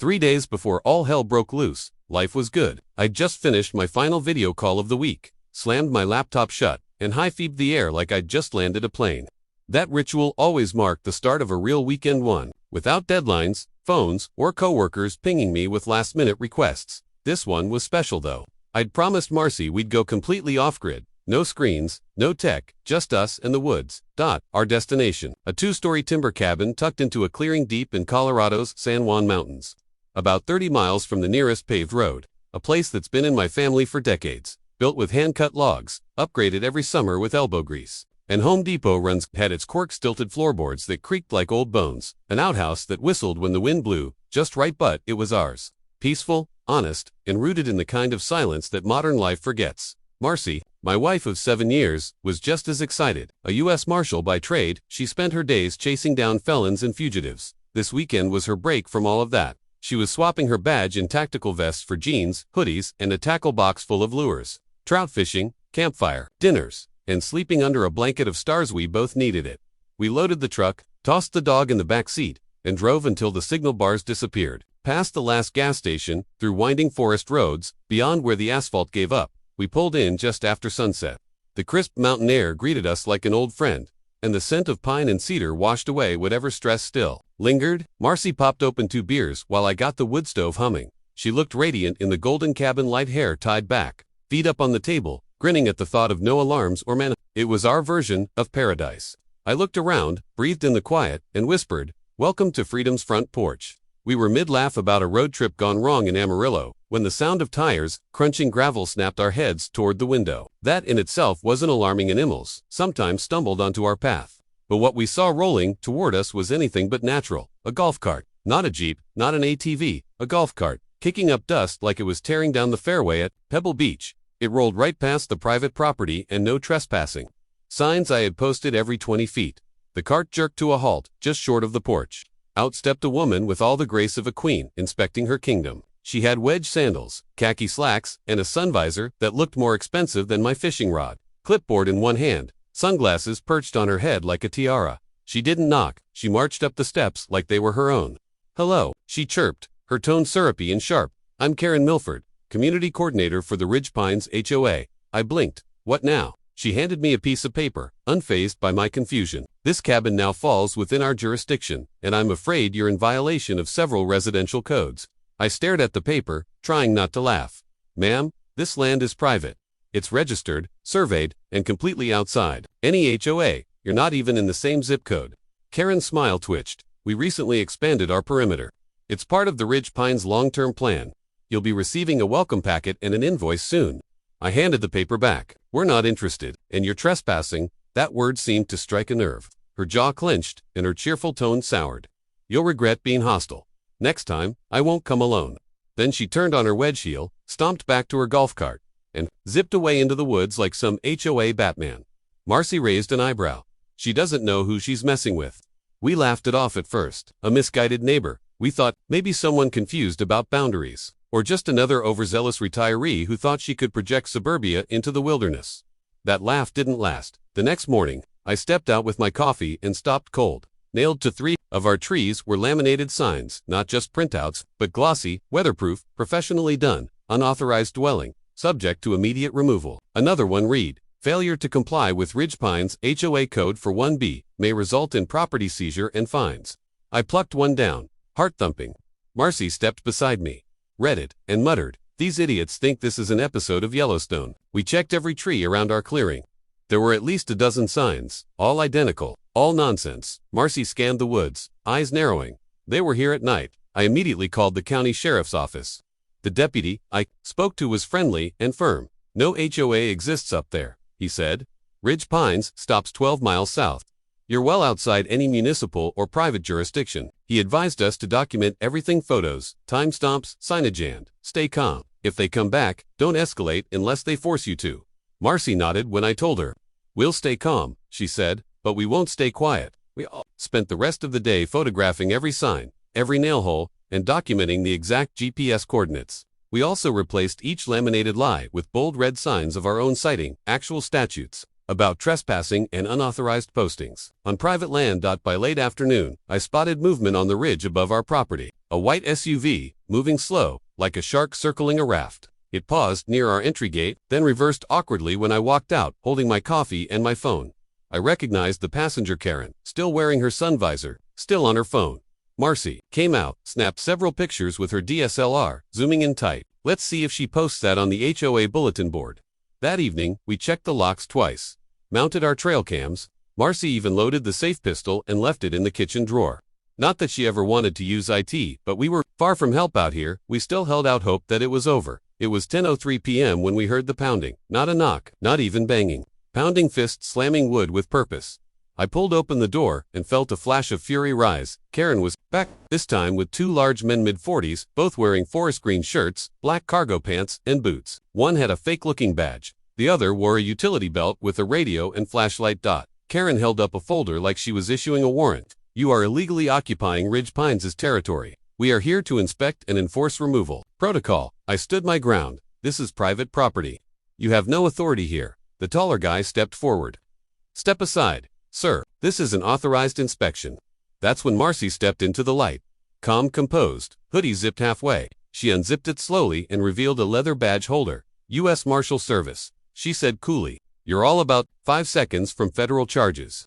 3 days before all hell broke loose, life was good. I'd just finished my final video call of the week, slammed my laptop shut, and high-fived the air like I'd just landed a plane. That ritual always marked the start of a real weekend one, without deadlines, phones, or coworkers pinging me with last-minute requests. This one was special though. I'd promised Marcy we'd go completely off-grid. No screens, no tech, just us and the woods. Our destination, a 2-story timber cabin tucked into a clearing deep in Colorado's San Juan Mountains. About 30 miles from the nearest paved road, a place that's been in my family for decades, built with hand-cut logs, upgraded every summer with elbow grease. And Home Depot had its cork-stilted floorboards that creaked like old bones, an outhouse that whistled when the wind blew, just right, but it was ours. Peaceful, honest, and rooted in the kind of silence that modern life forgets. Marcy, my wife of 7 years, was just as excited. A U.S. Marshal by trade, she spent her days chasing down felons and fugitives. This weekend was her break from all of that. She was swapping her badge and tactical vests for jeans, hoodies, and a tackle box full of lures. Trout fishing, campfire, dinners, and sleeping under a blanket of stars. We both needed it. We loaded the truck, tossed the dog in the back seat, and drove until the signal bars disappeared. Past the last gas station, through winding forest roads, beyond where the asphalt gave up. We pulled in just after sunset. The crisp mountain air greeted us like an old friend, and the scent of pine and cedar washed away whatever stress still lingered. Marcy popped open 2 beers while I got the wood stove humming. She looked radiant in the golden cabin light, hair tied back, feet up on the table, grinning at the thought of no alarms or It was our version of paradise. I looked around, breathed in the quiet, and whispered, "Welcome to freedom's front porch." We were mid-laugh about a road trip gone wrong in Amarillo, when the sound of tires crunching gravel snapped our heads toward the window. That in itself wasn't alarming, and animals sometimes stumbled onto our path. But what we saw rolling toward us was anything but natural. A golf cart. Not a Jeep, not an ATV, a golf cart, kicking up dust like it was tearing down the fairway at Pebble Beach. It rolled right past the private property and no trespassing signs I had posted every 20 feet. The cart jerked to a halt just short of the porch. Out stepped a woman with all the grace of a queen inspecting her kingdom. She had wedge sandals, khaki slacks, and a sun visor that looked more expensive than my fishing rod. Clipboard in one hand, sunglasses perched on her head like a tiara. She didn't knock, she marched up the steps like they were her own. "Hello," she chirped, her tone syrupy and sharp. "I'm Karen Milford, Community Coordinator for the Ridge Pines HOA. I blinked. "What now?" She handed me a piece of paper, unfazed by my confusion. "This cabin now falls within our jurisdiction, and I'm afraid you're in violation of several residential codes." I stared at the paper, trying not to laugh. "Ma'am, this land is private. It's registered, surveyed, and completely outside any HOA. You're not even in the same zip code." Karen's smile twitched. "We recently expanded our perimeter. It's part of the Ridge Pines long-term plan. You'll be receiving a welcome packet and an invoice soon." I handed the paper back. "We're not interested, and you're trespassing." That word seemed to strike a nerve. Her jaw clenched, and her cheerful tone soured. "You'll regret being hostile. Next time, I won't come alone." Then she turned on her wedge heel, stomped back to her golf cart, and zipped away into the woods like some HOA Batman. Marcy raised an eyebrow. She doesn't know who she's messing with. We laughed it off at first. A misguided neighbor. We thought, maybe someone confused about boundaries. Or just another overzealous retiree who thought she could project suburbia into the wilderness. That laugh didn't last. The next morning, I stepped out with my coffee and stopped cold. Nailed to 3 of our trees were laminated signs, not just printouts, but glossy, weatherproof, professionally done, unauthorized dwelling, subject to immediate removal. Another one read, "Failure to comply with Ridge Pines HOA code for 1B may result in property seizure and fines." I plucked one down, heart thumping. Marcy stepped beside me, read it, and muttered, "These idiots think this is an episode of Yellowstone." We checked every tree around our clearing. There were at least a dozen signs, all identical, all nonsense. Marcy scanned the woods, eyes narrowing. They were here at night. I immediately called the county sheriff's office. The deputy I spoke to was friendly and firm. "No HOA exists up there," he said. "Ridge Pines stops 12 miles south. You're well outside any municipal or private jurisdiction." He advised us to document everything: photos, timestamps, signage, and stay calm. If they come back, don't escalate unless they force you to. Marcy nodded when I told her. "We'll stay calm," she said, "but we won't stay quiet." We all spent the rest of the day photographing every sign, every nail hole, and documenting the exact GPS coordinates. We also replaced each laminated lie with bold red signs of our own, citing actual statutes about trespassing and unauthorized postings on private land. By late afternoon, I spotted movement on the ridge above our property. A white SUV, moving slow, like a shark circling a raft. It paused near our entry gate, then reversed awkwardly when I walked out, holding my coffee and my phone. I recognized the passenger Karen, still wearing her sun visor, still on her phone. Marcy came out, snapped several pictures with her DSLR, zooming in tight. Let's see if she posts that on the HOA bulletin board. That evening, we checked the locks twice, mounted our trail cams. Marcy even loaded the safe pistol and left it in the kitchen drawer. Not that she ever wanted to use IT, but we were far from help out here. We still held out hope that it was over. It was 10:03 p.m. when we heard the pounding. Not a knock, not even banging. Pounding fists slamming wood with purpose. I pulled open the door and felt a flash of fury rise. Karen was back, this time with two large men mid-40s, both wearing forest green shirts, black cargo pants, and boots. One had a fake-looking badge. The other wore a utility belt with a radio and flashlight dot. Karen held up a folder like she was issuing a warrant. You are illegally occupying Ridge Pines' territory. We are here to inspect and enforce removal. Protocol. I stood my ground. This is private property. You have no authority here. The taller guy stepped forward. Step aside. Sir, this is an authorized inspection. That's when Marcy stepped into the light. Calm, composed, hoodie zipped halfway. She unzipped it slowly and revealed a leather badge holder. U.S. Marshal Service. She said coolly, "You're all about 5 seconds from federal charges."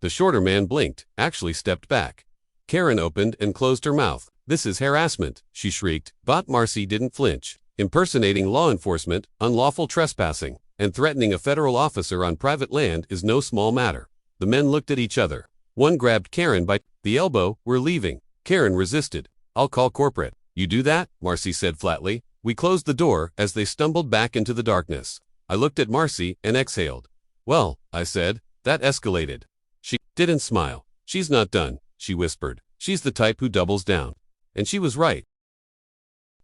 The shorter man blinked, actually stepped back. Karen opened and closed her mouth. "This is harassment," she shrieked, but Marcy didn't flinch. Impersonating law enforcement, unlawful trespassing, and threatening a federal officer on private land is no small matter. The men looked at each other. One grabbed Karen by the elbow. "We're leaving." Karen resisted. "I'll call corporate." "You do that?" Marcy said flatly. We closed the door as they stumbled back into the darkness. I looked at Marcy and exhaled. "Well," I said, "that escalated." She didn't smile. "She's not done," she whispered. "She's the type who doubles down." And she was right.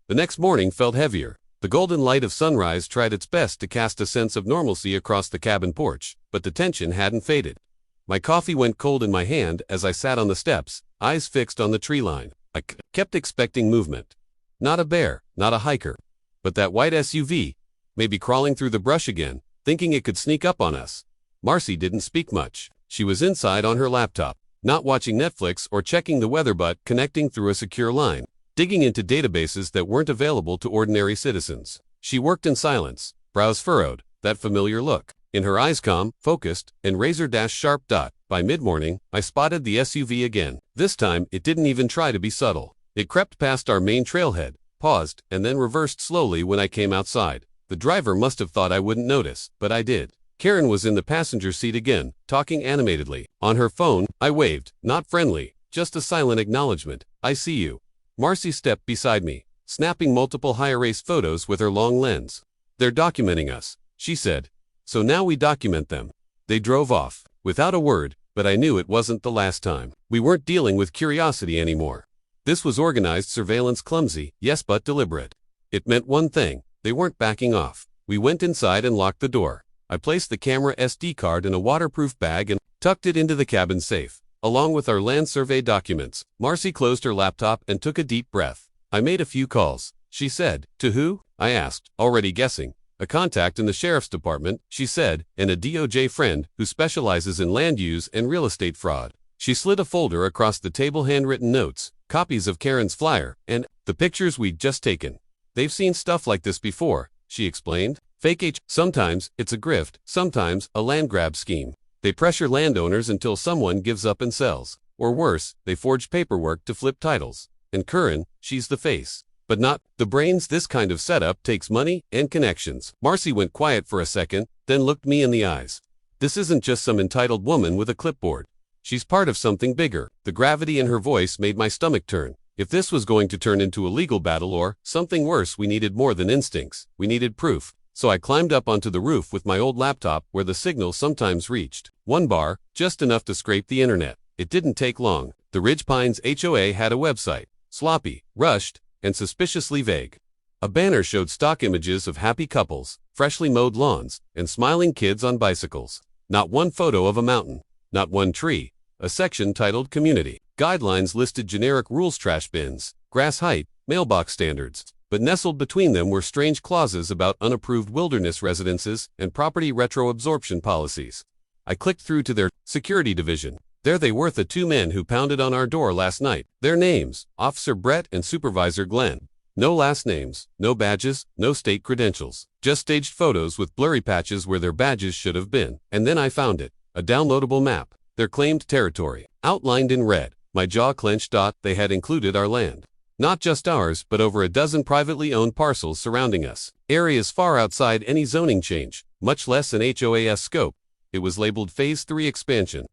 The next morning felt heavier. The golden light of sunrise tried its best to cast a sense of normalcy across the cabin porch, but the tension hadn't faded. My coffee went cold in my hand as I sat on the steps, eyes fixed on the tree line. I kept expecting movement. Not a bear, not a hiker, but that white SUV, maybe crawling through the brush again, thinking it could sneak up on us. Marcy didn't speak much. She was inside on her laptop, not watching Netflix or checking the weather but connecting through a secure line, digging into databases that weren't available to ordinary citizens. She worked in silence, brows furrowed, that familiar look. In her eyes calm, focused, and razor-sharp dot. By mid-morning, I spotted the SUV again. This time, it didn't even try to be subtle. It crept past our main trailhead, paused, and then reversed slowly when I came outside. The driver must have thought I wouldn't notice, but I did. Karen was in the passenger seat again, talking animatedly. On her phone, I waved, not friendly, just a silent acknowledgement. "I see you." Marcy stepped beside me, snapping multiple high-erase photos with her long lens. "They're documenting us," she said. "So now we document them." They drove off, without a word, but I knew it wasn't the last time. We weren't dealing with curiosity anymore. This was organized surveillance, clumsy, yes but deliberate. It meant one thing: they weren't backing off. We went inside and locked the door. I placed the camera SD card in a waterproof bag and tucked it into the cabin safe, along with our land survey documents. Marcy closed her laptop and took a deep breath. "I made a few calls," she said. "To who?" I asked, already guessing. "A contact in the sheriff's department," she said, "and a DOJ friend who specializes in land use and real estate fraud." She slid a folder across the table, handwritten notes, copies of Karen's flyer, and the pictures we'd just taken. "They've seen stuff like this before," she explained. "Fake sometimes it's a grift, sometimes a land grab scheme. They pressure landowners until someone gives up and sells. Or worse, they forge paperwork to flip titles. And Karen, she's the face, but not the brains. This kind of setup takes money and connections." Marcy went quiet for a second, then looked me in the eyes. "This isn't just some entitled woman with a clipboard. She's part of something bigger." The gravity in her voice made my stomach turn. If this was going to turn into a legal battle or something worse, we needed more than instincts. We needed proof. So I climbed up onto the roof with my old laptop where the signal sometimes reached 1 bar, just enough to scrape the internet. It didn't take long. The Ridge Pines HOA had a website. Sloppy, rushed, and suspiciously vague. A banner showed stock images of happy couples, freshly mowed lawns, and smiling kids on bicycles. Not one photo of a mountain. Not one tree. A section titled Community Guidelines listed generic rules: trash bins, grass height, mailbox standards. But nestled between them were strange clauses about unapproved wilderness residences and property retroabsorption policies. I clicked through to their security division. There they were, the two men who pounded on our door last night. Their names, Officer Brett and Supervisor Glenn. No last names, no badges, no state credentials. Just staged photos with blurry patches where their badges should have been. And then I found it. A downloadable map. Their claimed territory. Outlined in red. My jaw clenched. They had included our land. Not just ours, but over a dozen privately owned parcels surrounding us. Areas far outside any zoning change, much less an HOA's scope. It was labeled Phase 3 expansion.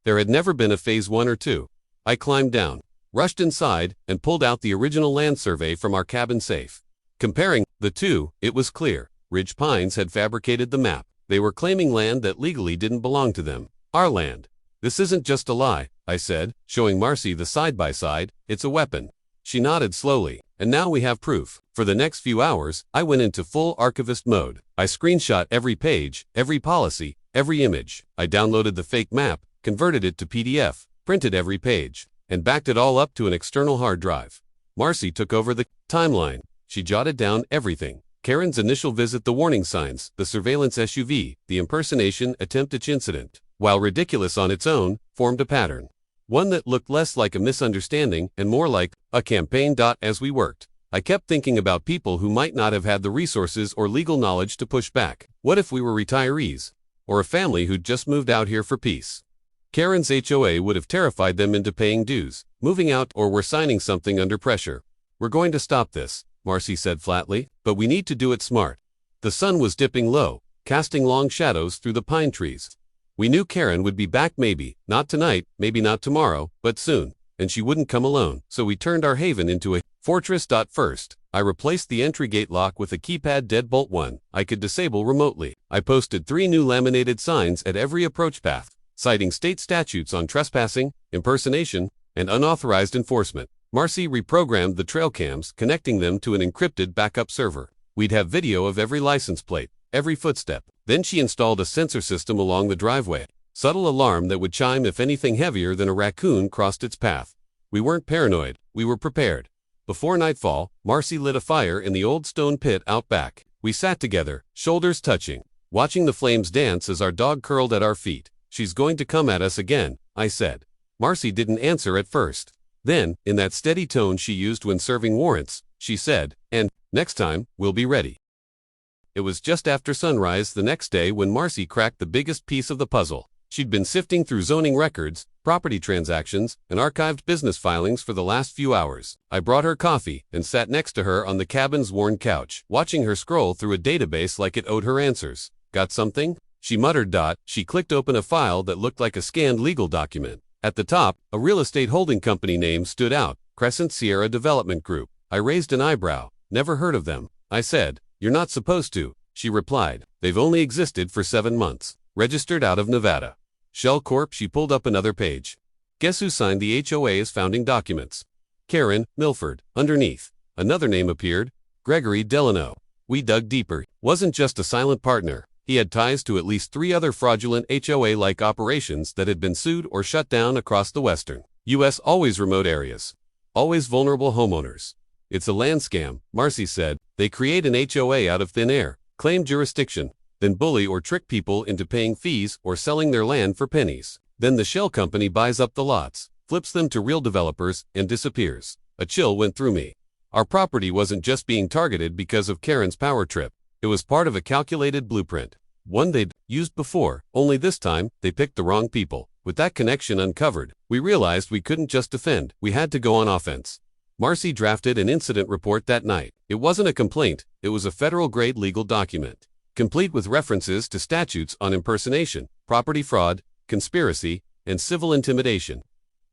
There had never been a Phase 1 or 2. I climbed down, rushed inside, and pulled out the original land survey from our cabin safe. Comparing the two, it was clear. Ridge Pines had fabricated the map. They were claiming land that legally didn't belong to them. Our land. This isn't just a lie, I said, showing Marcy the side-by-side. It's a weapon. She nodded slowly. And now we have proof. For the next few hours, I went into full archivist mode. I screenshot every page, every policy, every image. I downloaded the fake map, converted it to PDF, printed every page, and backed it all up to an external hard drive. Marcy took over the timeline. She jotted down everything. Karen's initial visit, the warning signs, the surveillance SUV, the impersonation attempt incident, while ridiculous on its own, formed a pattern. One that looked less like a misunderstanding and more like a campaign. As we worked, I kept thinking about people who might not have had the resources or legal knowledge to push back. What if we were retirees? Or a family who'd just moved out here for peace? Karen's HOA would have terrified them into paying dues, moving out, or were signing something under pressure. We're going to stop this, Marcy said flatly, but we need to do it smart. The sun was dipping low, casting long shadows through the pine trees. We knew Karen would be back, maybe not tonight, maybe not tomorrow, but soon, and she wouldn't come alone, so we turned our haven into a fortress. First, I replaced the entry gate lock with a keypad deadbolt one I could disable remotely. I posted 3 new laminated signs at every approach path, citing state statutes on trespassing, impersonation, and unauthorized enforcement. Marcy reprogrammed the trail cams, connecting them to an encrypted backup server. We'd have video of every license plate, every footstep. Then she installed a sensor system along the driveway, subtle alarm that would chime if anything heavier than a raccoon crossed its path. We weren't paranoid, we were prepared. Before nightfall, Marcy lit a fire in the old stone pit out back. We sat together, shoulders touching, watching the flames dance as our dog curled at our feet. She's going to come at us again, I said. Marcy didn't answer at first. Then, in that steady tone she used when serving warrants, she said, and next time, we'll be ready. It was just after sunrise the next day when Marcy cracked the biggest piece of the puzzle. She'd been sifting through zoning records, property transactions, and archived business filings for the last few hours. I brought her coffee and sat next to her on the cabin's worn couch, watching her scroll through a database like it owed her answers. Got something? She muttered. She clicked open a file that looked like a scanned legal document. At the top, a real estate holding company name stood out, Crescent Sierra Development Group. I raised an eyebrow. Never heard of them, I said. You're not supposed to, she replied. They've only existed for 7 months. Registered out of Nevada. Shell Corp. She pulled up another page. Guess who signed the HOA's founding documents? Karen Milford. Underneath, another name appeared. Gregory Delano. We dug deeper. Wasn't just a silent partner. He had ties to at least 3 other fraudulent HOA-like operations that had been sued or shut down across the western U.S. Always remote areas. Always vulnerable homeowners. It's a land scam, Marcy said. They create an HOA out of thin air, claim jurisdiction, then bully or trick people into paying fees or selling their land for pennies. Then the shell company buys up the lots, flips them to real developers, and disappears. A chill went through me. Our property wasn't just being targeted because of Karen's power trip. It was part of a calculated blueprint. One they'd used before, only this time, they picked the wrong people. With that connection uncovered, we realized we couldn't just defend, we had to go on offense. Marcy drafted an incident report that night. It wasn't a complaint, it was a federal-grade legal document, complete with references to statutes on impersonation, property fraud, conspiracy, and civil intimidation.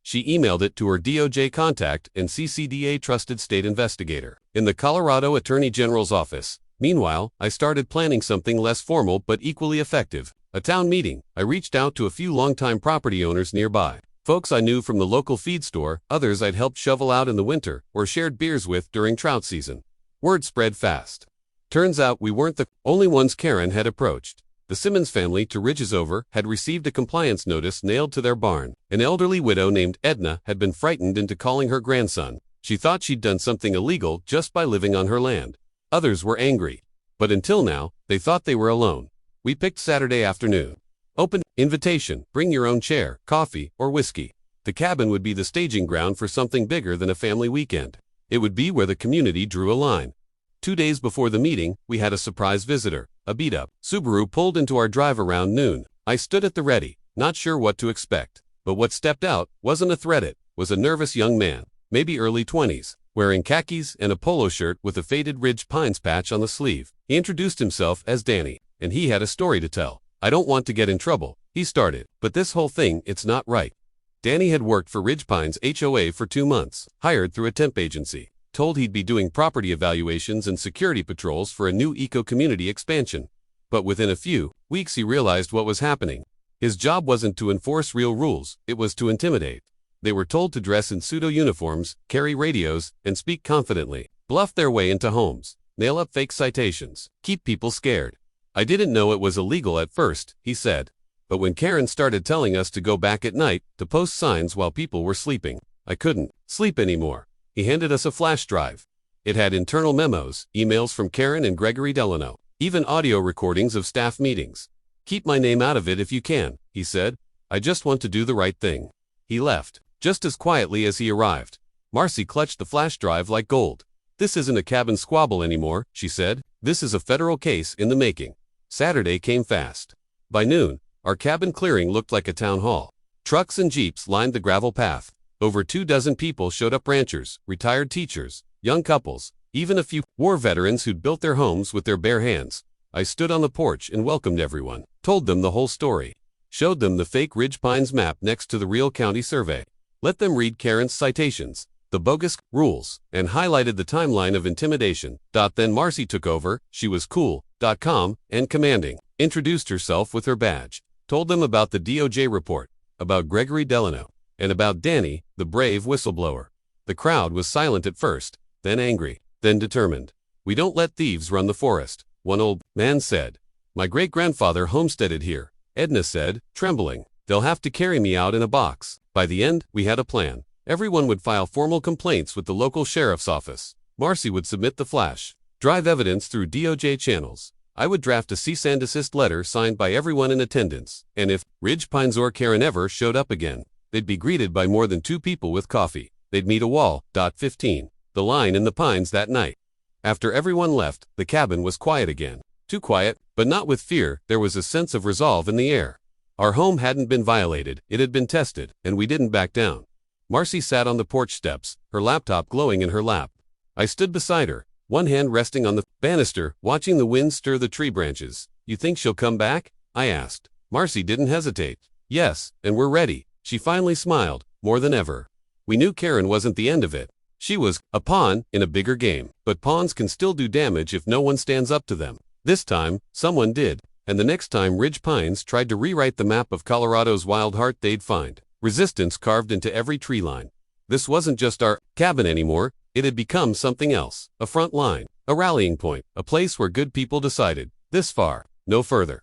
She emailed it to her DOJ contact and CCDA trusted state investigator in the Colorado Attorney General's office. Meanwhile, I started planning something less formal but equally effective. A town meeting. I reached out to a few longtime property owners nearby. Folks I knew from the local feed store, others I'd helped shovel out in the winter or shared beers with during trout season. Word spread fast. Turns out we weren't the only ones Karen had approached. The Simmons family to Ridges Over had received a compliance notice nailed to their barn. An elderly widow named Edna had been frightened into calling her grandson. She thought she'd done something illegal just by living on her land. Others were angry. But until now, they thought they were alone. We picked Saturday afternoon. Open invitation, bring your own chair, coffee, or whiskey. The cabin would be the staging ground for something bigger than a family weekend. It would be where the community drew a line. 2 days before the meeting, we had a surprise visitor, a beat-up Subaru pulled into our drive around noon. I stood at the ready, not sure what to expect. But what stepped out wasn't a threat, it was a nervous young man, maybe early 20s, wearing khakis and a polo shirt with a faded Ridge Pines patch on the sleeve. He introduced himself as Danny, and he had a story to tell. I don't want to get in trouble, he started, but this whole thing, it's not right. Danny had worked for Ridge Pines HOA for 2 months, hired through a temp agency, told he'd be doing property evaluations and security patrols for a new eco-community expansion. But within a few weeks he realized what was happening. His job wasn't to enforce real rules, it was to intimidate. They were told to dress in pseudo-uniforms, carry radios, and speak confidently, bluff their way into homes, nail up fake citations, keep people scared. I didn't know it was illegal at first, he said. But when Karen started telling us to go back at night to post signs while people were sleeping, I couldn't sleep anymore. He handed us a flash drive. It had internal memos, emails from Karen and Gregory Delano, even audio recordings of staff meetings. Keep my name out of it if you can, he said. I just want to do the right thing. He left, just as quietly as he arrived. Marcy clutched the flash drive like gold. This isn't a cabin squabble anymore, she said. This is a federal case in the making. Saturday came fast. By noon, our cabin clearing looked like a town hall. Trucks and jeeps lined the gravel path. Over 24 people showed up, ranchers, retired teachers, young couples, even a few war veterans who'd built their homes with their bare hands. I stood on the porch and welcomed everyone, told them the whole story, showed them the fake Ridge Pines map next to the real county survey, let them read Karen's citations, the bogus rules, and highlighted the timeline of intimidation. Then Marcy took over. She was cool, calm, and commanding, introduced herself with her badge, told them about the DOJ report, about Gregory Delano, and about Danny, the brave whistleblower. The crowd was silent at first, then angry, then determined. We don't let thieves run the forest, one old man said. My great-grandfather homesteaded here, Edna said, trembling. They'll have to carry me out in a box. By the end, we had a plan. Everyone would file formal complaints with the local sheriff's office. Marcy would submit the flash drive evidence through DOJ channels. I would draft a cease and desist letter signed by everyone in attendance. And if Ridge Pines or Karen ever showed up again, they'd be greeted by more than 2 people with coffee. They'd meet a wall. 15. The line in the pines that night. After everyone left, the cabin was quiet again. Too quiet, but not with fear. There was a sense of resolve in the air. Our home hadn't been violated, it had been tested, and we didn't back down. Marcy sat on the porch steps, her laptop glowing in her lap. I stood beside her, one hand resting on the banister, watching the wind stir the tree branches. You think she'll come back? I asked. Marcy didn't hesitate. Yes, and we're ready. She finally smiled, more than ever. We knew Karen wasn't the end of it. She was a pawn in a bigger game, but pawns can still do damage if no one stands up to them. This time, someone did, and the next time Ridge Pines tried to rewrite the map of Colorado's wild heart, they'd find resistance carved into every tree line. This wasn't just our cabin anymore, it had become something else, a front line, a rallying point, a place where good people decided, this far, no further.